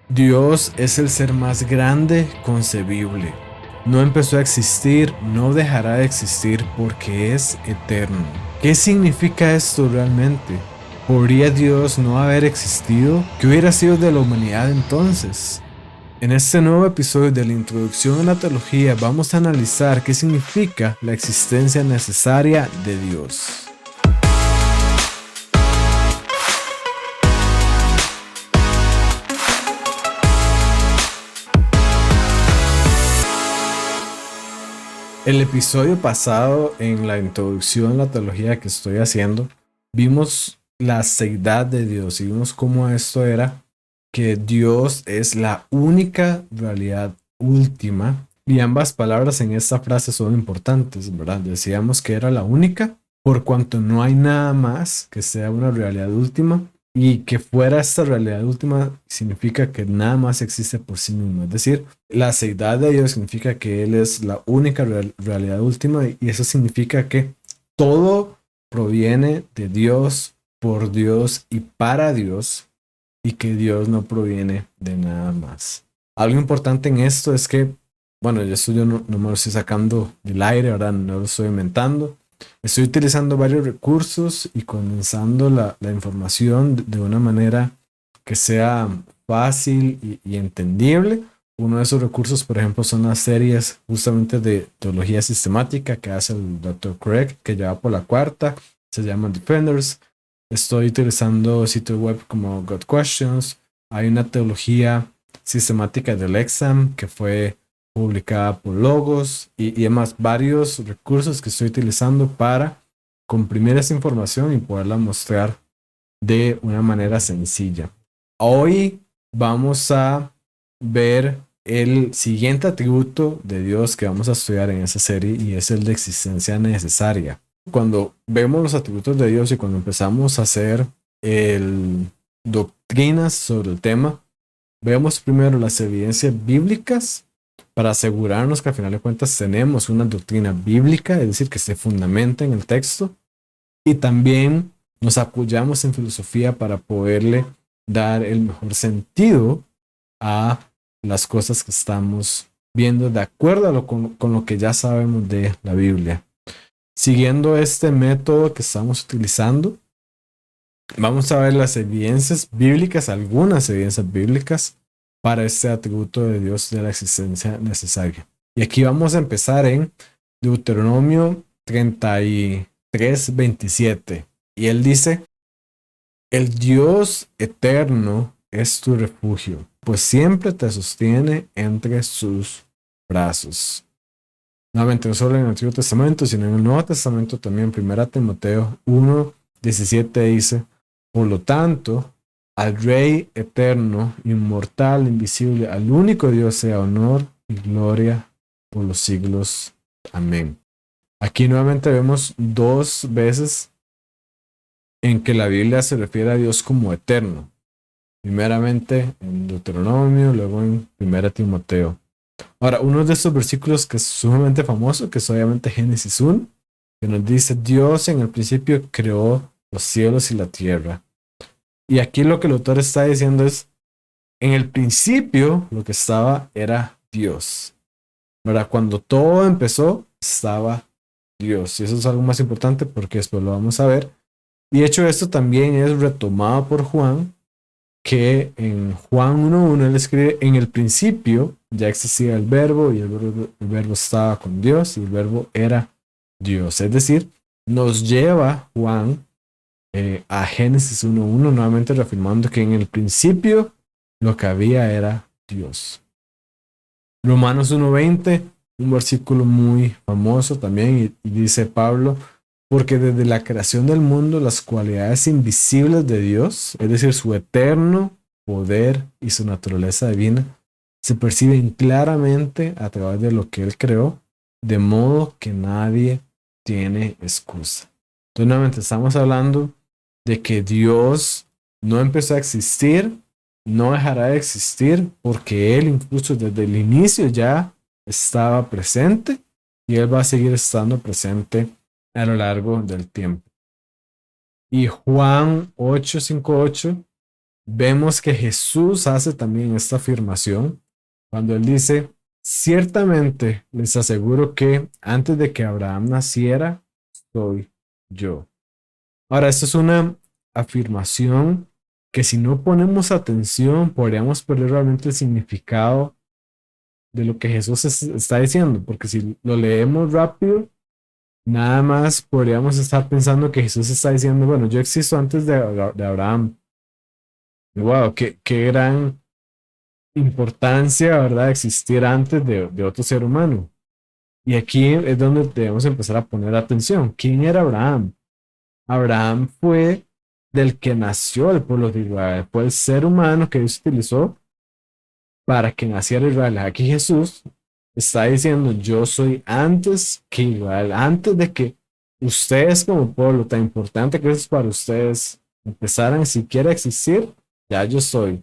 Dios es el ser más grande concebible. No empezó a existir, no dejará de existir porque es eterno. ¿Qué significa esto realmente? ¿Podría Dios no haber existido? ¿Qué hubiera sido de la humanidad entonces? En este nuevo episodio de la introducción a la teología vamos a analizar qué significa la existencia necesaria de Dios. El episodio pasado, en la introducción a la teología que estoy haciendo, vimos la seidad de Dios y vimos cómo esto era que Dios es la única realidad última. Y ambas palabras en esta frase son importantes, ¿verdad? Decíamos que era la única, por cuanto no hay nada más que sea una realidad última. Y que fuera esta realidad última significa que nada más existe por sí mismo. Es decir, la seidad de Dios significa que Él es la única realidad última y eso significa que todo proviene de Dios, por Dios y para Dios y que Dios no proviene de nada más. Algo importante en esto es que, bueno, esto yo no me lo estoy sacando del aire, ahora no lo estoy inventando. Estoy utilizando varios recursos y condensando la información de una manera que sea fácil y entendible. Uno de esos recursos, por ejemplo, son las series justamente de teología sistemática que hace el Dr. Craig, que ya va por la cuarta, se llama Defenders. Estoy utilizando sitios web como God Questions. Hay una teología sistemática del exam que fue publicada por Logos y además varios recursos que estoy utilizando para comprimir esa información y poderla mostrar de una manera sencilla. Hoy vamos a ver el siguiente atributo de Dios que vamos a estudiar en esa serie y es el de existencia necesaria. Cuando vemos los atributos de Dios y cuando empezamos a hacer doctrinas sobre el tema, vemos primero las evidencias bíblicas para asegurarnos que al final de cuentas tenemos una doctrina bíblica, es decir, que se fundamenta en el texto, y también nos apoyamos en filosofía para poderle dar el mejor sentido a las cosas que estamos viendo de acuerdo a con lo que ya sabemos de la Biblia. Siguiendo este método que estamos utilizando, vamos a ver las evidencias bíblicas, algunas evidencias bíblicas para este atributo de Dios de la existencia necesaria. Y aquí vamos a empezar en Deuteronomio 33:27. Y él dice, el Dios eterno es tu refugio, pues siempre te sostiene entre sus brazos. Nuevamente, no solo en el Antiguo Testamento, sino en el Nuevo Testamento también, 1 Timoteo 1:17 dice, por lo tanto, al Rey eterno, inmortal, invisible, al único Dios sea honor y gloria por los siglos. Amén. Aquí nuevamente vemos dos veces en que la Biblia se refiere a Dios como eterno. Primeramente en Deuteronomio, luego en 1 Timoteo. Ahora, uno de estos versículos que es sumamente famoso, que es obviamente Génesis 1, que nos dice, Dios en el principio creó los cielos y la tierra. Y aquí lo que el autor está diciendo es, en el principio lo que estaba era Dios. ¿Verdad? Cuando todo empezó, estaba Dios. Y eso es algo más importante porque después lo vamos a ver. Y de hecho esto también es retomado por Juan, que en Juan 1:1 él escribe, en el principio ya existía el verbo y el verbo estaba con Dios y el verbo era Dios. Es decir, nos lleva Juan a Génesis 1:1, nuevamente reafirmando que en el principio lo que había era Dios. Romanos 1:20, un versículo muy famoso también, y dice Pablo, porque desde la creación del mundo las cualidades invisibles de Dios, es decir, su eterno poder y su naturaleza divina, se perciben claramente a través de lo que Él creó, de modo que nadie tiene excusa. Entonces, nuevamente estamos hablando de que Dios no empezó a existir, no dejará de existir, porque Él incluso desde el inicio ya estaba presente y Él va a seguir estando presente a lo largo del tiempo. Y Juan 8:58 vemos que Jesús hace también esta afirmación cuando él dice, ciertamente les aseguro que antes de que Abraham naciera, soy yo. Ahora, esto es una afirmación que si no ponemos atención, podríamos perder realmente el significado de lo que Jesús está diciendo, porque si lo leemos rápido, nada más podríamos estar pensando que Jesús está diciendo, bueno, yo existo antes de Abraham. Wow, qué gran importancia, ¿verdad? Existir antes de otro ser humano. Y aquí es donde debemos empezar a poner atención. ¿Quién era Abraham? Abraham fue del que nació el pueblo de Israel, fue el ser humano que Dios utilizó para que naciera Israel. Aquí Jesús está diciendo, yo soy antes que Israel, antes de que ustedes como pueblo tan importante que es para ustedes empezaran siquiera a existir, ya yo soy.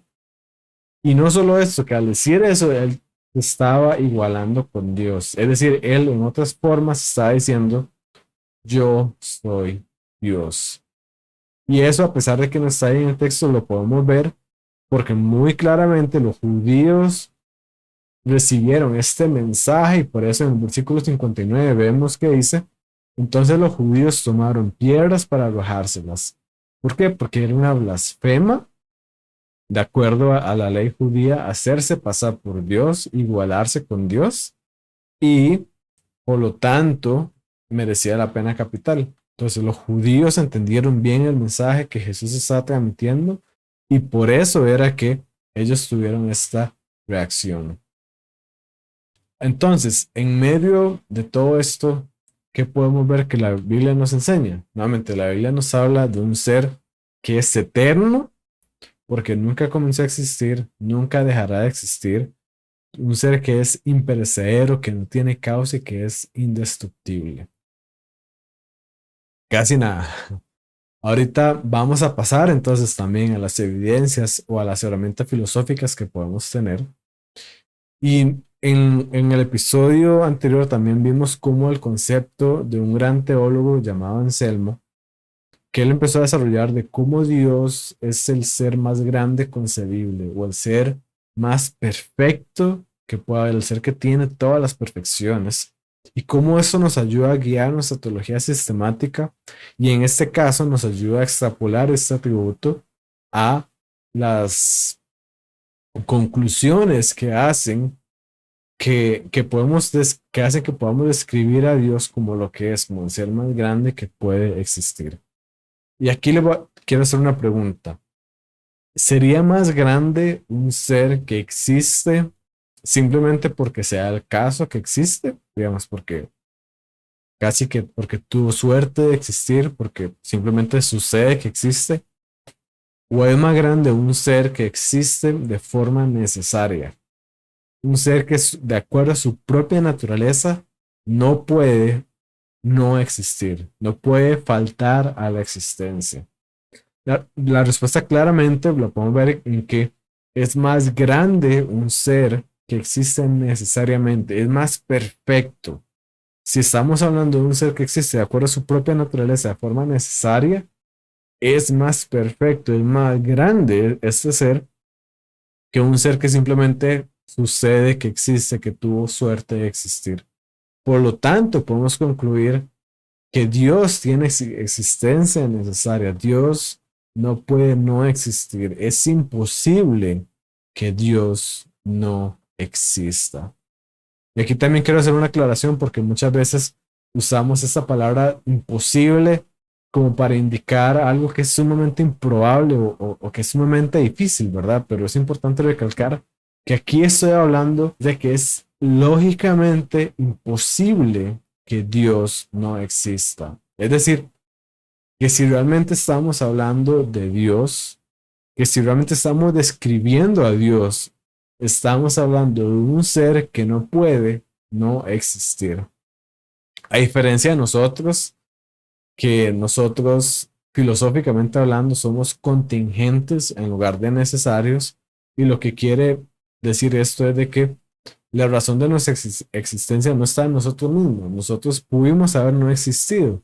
Y no solo eso, que al decir eso, él estaba igualando con Dios. Es decir, él en otras formas está diciendo, yo soy Dios. Y eso, a pesar de que no está ahí en el texto, lo podemos ver porque muy claramente los judíos recibieron este mensaje y por eso en el versículo 59 vemos que dice, entonces los judíos tomaron piedras para arrojárselas. ¿Por qué? Porque era una blasfema, de acuerdo a la ley judía, hacerse pasar por Dios, igualarse con Dios y por lo tanto merecía la pena capital. Entonces los judíos entendieron bien el mensaje que Jesús estaba transmitiendo y por eso era que ellos tuvieron esta reacción. Entonces, en medio de todo esto, ¿qué podemos ver que la Biblia nos enseña? Nuevamente, la Biblia nos habla de un ser que es eterno, porque nunca comenzó a existir, nunca dejará de existir. Un ser que es imperecedero, que no tiene causa y que es indestructible. Casi nada. Ahorita vamos a pasar entonces también a las evidencias o a las herramientas filosóficas que podemos tener. Y en el episodio anterior también vimos cómo el concepto de un gran teólogo llamado Anselmo, que él empezó a desarrollar de cómo Dios es el ser más grande concebible o el ser más perfecto que pueda haber, el ser que tiene todas las perfecciones y cómo eso nos ayuda a guiar nuestra teología sistemática y en este caso nos ayuda a extrapolar este atributo a las conclusiones que hacen que hacen que podamos describir a Dios como lo que es, como el ser más grande que puede existir. Y aquí quiero hacer una pregunta. ¿Sería más grande un ser que existe simplemente porque sea el caso que existe? Digamos, porque casi que porque tuvo suerte de existir, porque simplemente sucede que existe. ¿O es más grande un ser que existe de forma necesaria? Un ser que de acuerdo a su propia naturaleza no puede no existir, no puede faltar a la existencia. La respuesta claramente la podemos ver en que es más grande un ser que existe necesariamente, es más perfecto. Si estamos hablando de un ser que existe de acuerdo a su propia naturaleza de forma necesaria, es más perfecto, es más grande este ser que un ser que simplemente sucede que existe, que tuvo suerte de existir. Por lo tanto, podemos concluir que Dios tiene existencia necesaria. Dios no puede no existir. Es imposible que Dios no exista. Y aquí también quiero hacer una aclaración porque muchas veces usamos esta palabra imposible como para indicar algo que es sumamente improbable o que es sumamente difícil, ¿verdad? Pero es importante recalcar que aquí estoy hablando de que es lógicamente imposible que Dios no exista. Es decir, que si realmente estamos hablando de Dios, que si realmente estamos describiendo a Dios, estamos hablando de un ser que no puede no existir. A diferencia de nosotros, que nosotros filosóficamente hablando somos contingentes en lugar de necesarios, y lo que quiere decir esto es de que la razón de nuestra existencia no está en nosotros mismos. Nosotros pudimos haber no existido,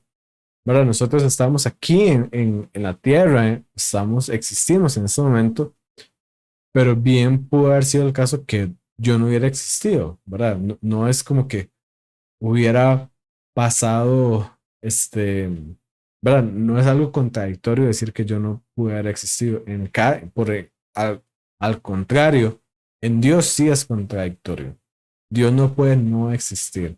¿verdad? Nosotros estamos aquí en la tierra, existimos en este momento pero bien pudo haber sido el caso que yo no hubiera existido, ¿verdad? No, no es como que hubiera pasado, ¿verdad? No es algo contradictorio decir que yo no pude haber existido. Al contrario, en Dios sí es contradictorio. Dios no puede no existir.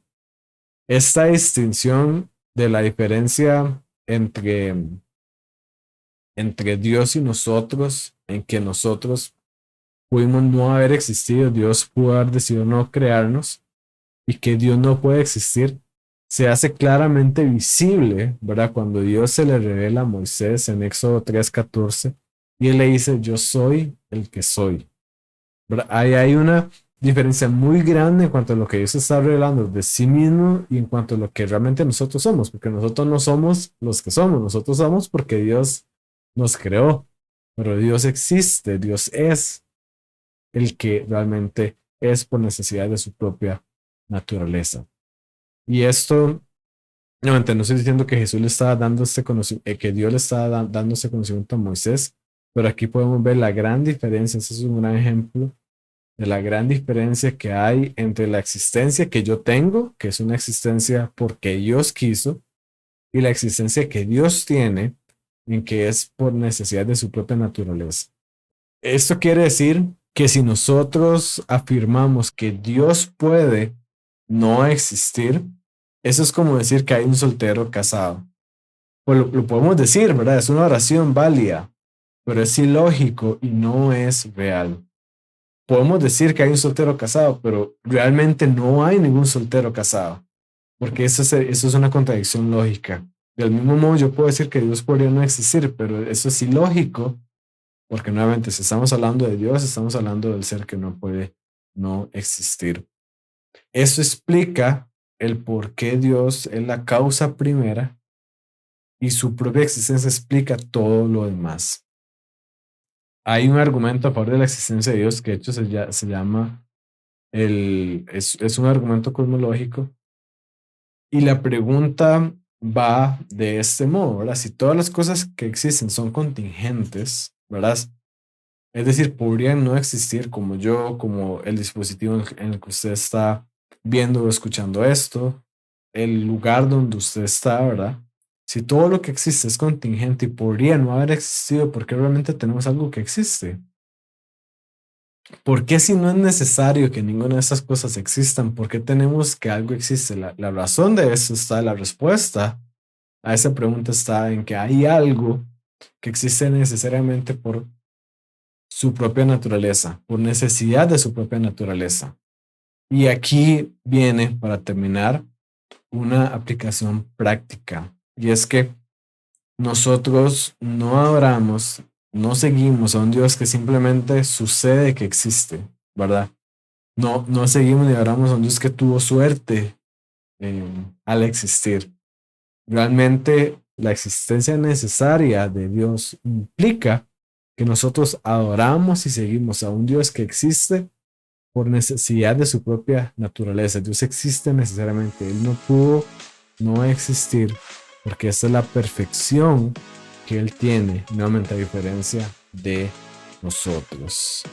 Esta distinción de la diferencia entre Dios y nosotros, en que nosotros pudimos no haber existido, Dios pudo haber decidido no crearnos y que Dios no puede existir, se hace claramente visible, ¿verdad? Cuando Dios se le revela a Moisés en Éxodo 3:14 y él le dice, yo soy el que soy. ¿Verdad? Ahí hay una diferencia muy grande en cuanto a lo que Dios está revelando de sí mismo y en cuanto a lo que realmente nosotros somos, porque nosotros no somos los que somos, nosotros somos porque Dios nos creó, pero Dios existe, Dios es el que realmente es por necesidad de su propia naturaleza. Y esto, nuevamente, no estoy diciendo que Jesús le estaba dando este conocimiento, que Dios le estaba dando este conocimiento a Moisés, pero aquí podemos ver la gran diferencia, ese es un gran ejemplo de la gran diferencia que hay entre la existencia que yo tengo, que es una existencia porque Dios quiso, y la existencia que Dios tiene, en que es por necesidad de su propia naturaleza. Esto quiere decir que si nosotros afirmamos que Dios puede no existir, eso es como decir que hay un soltero casado. Pues lo podemos decir, ¿verdad? Es una oración válida, pero es ilógico y no es real. Podemos decir que hay un soltero casado, pero realmente no hay ningún soltero casado, porque eso es una contradicción lógica. Del mismo modo, yo puedo decir que Dios podría no existir, pero eso es ilógico porque nuevamente, si estamos hablando de Dios, estamos hablando del ser que no puede no existir. Eso explica el por qué Dios es la causa primera y su propia existencia explica todo lo demás. Hay un argumento a favor de la existencia de Dios que de hecho se llama es un argumento cosmológico y la pregunta va de este modo, ¿verdad? Si todas las cosas que existen son contingentes, ¿verdad? Es decir, podrían no existir como yo, como el dispositivo en el que usted está viendo o escuchando esto, el lugar donde usted está, ¿verdad? Si todo lo que existe es contingente y podría no haber existido, ¿por qué realmente tenemos algo que existe? ¿Por qué si no es necesario que ninguna de esas cosas existan? ¿Por qué tenemos que algo existe? La razón de eso está, la respuesta a esa pregunta está en que hay algo que existe necesariamente por su propia naturaleza, por necesidad de su propia naturaleza. Y aquí viene, para terminar, una aplicación práctica. Y es que nosotros no adoramos, no seguimos a un Dios que simplemente sucede que existe, ¿verdad? No, no seguimos ni adoramos a un Dios que tuvo suerte al existir. Realmente la existencia necesaria de Dios implica que nosotros adoramos y seguimos a un Dios que existe por necesidad de su propia naturaleza. Dios existe necesariamente. Él no pudo no existir porque esta es la perfección que Él tiene, nuevamente a diferencia de nosotros.